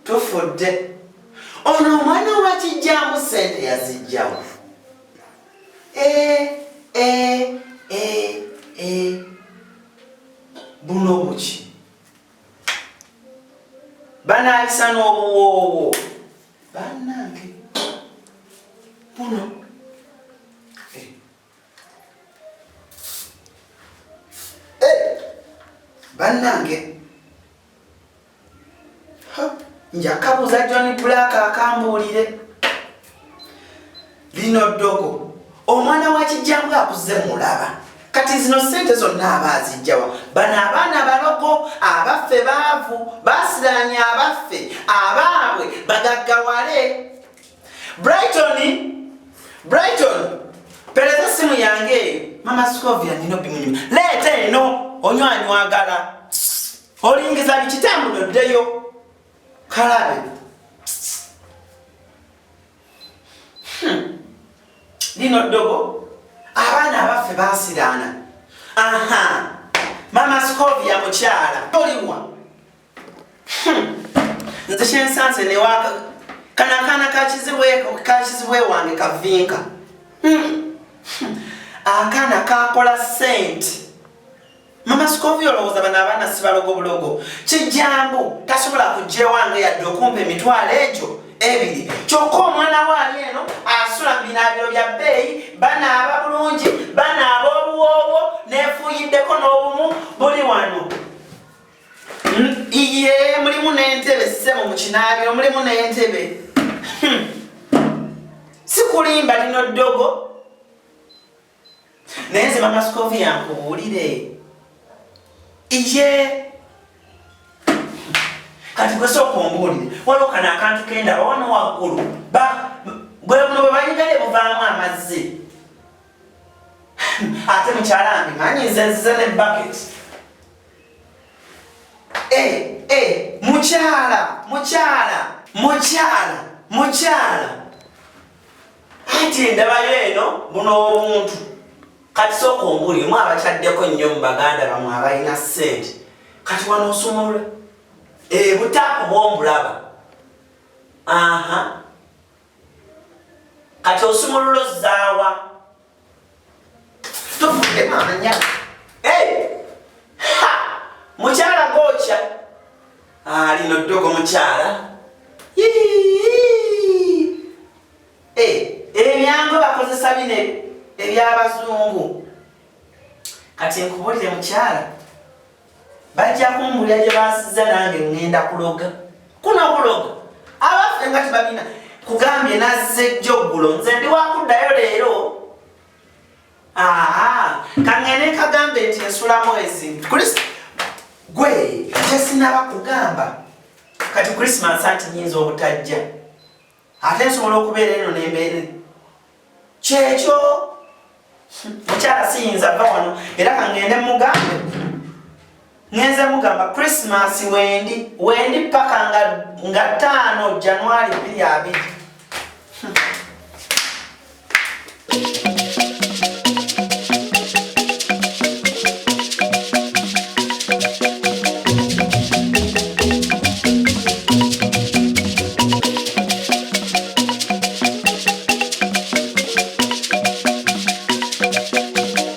Tufudde ono mwana wa kijambu sente yazijjawo. Buno buki banaalisa n'obuwoowo bannange buno bannange njakabuuza John Black akambuulire lino ddogo omwana wa kijambu akuze mulaba kati zino sente zonna abaazijjawa bano abaana balogo abaffe baavu basiraanya abaffe abaabwe bagaggawale. Brighton pereza simu yange mama Scovia nino bimunyuma leeta eno onywanywagala olingiza bikitambu noddeyo kalabe lino ddogo abaana abaffe basiraana. Mama Scovia mukyala oliwa nze kyensanze newaka kanakaana kakizibwe wange kavinka akaana kakola sente. Mama Scovia olowooza bano abaana si balogo bulogo kijambu tasobola kujja ewange yadde okumpa emitwalo egyo ebiri kyokka omwana waali eno asula mu binaabiro bya bbeeyi banaaba bulungi banaaba obuwoowo neefuuyiddeko n'obumu buli wano. Iye mulimu n'entebe ssemu mu kinaabiro mulimu n'entebe sikulimba lino ddogo naye nze Mama Scovia nkubuulire iye kati kwesooka ombuulire waliwo kano akantu kenda wano waggulu bwe buno bwe bayigale buvaamu amazzi ate mukyalambi manyi nze ne bucket mukyala ati ndabayo eno buno obuntu kati sooka ombuulire mu abakyaddeko nnyo mu baganda bamwe abalina ssente kati wano osumulula butaapu bwombulaba kati osumulula ozzaawa tuvudde manya mukyala gookya lino ddogo mukyala ebyango bakozesa bine ebyabazungu kati nkubuulire mukyala bajja kumbulira gye basiza nange ngenda kuloga kuno kuloga abaffe nga tebabina kugambye nazze jjoggulo nze ndi wakuddayo leero kangene kagambe nti ensula mwezi gwe kyesinaba kugamba kati Christmas anti nyinza obutajja ate nsobola okubeera eno nembeere kyekyo mukyala siyinza va wano era kangende mugambe ngenze mugamba Christmas wendi paka nga 5 January 2020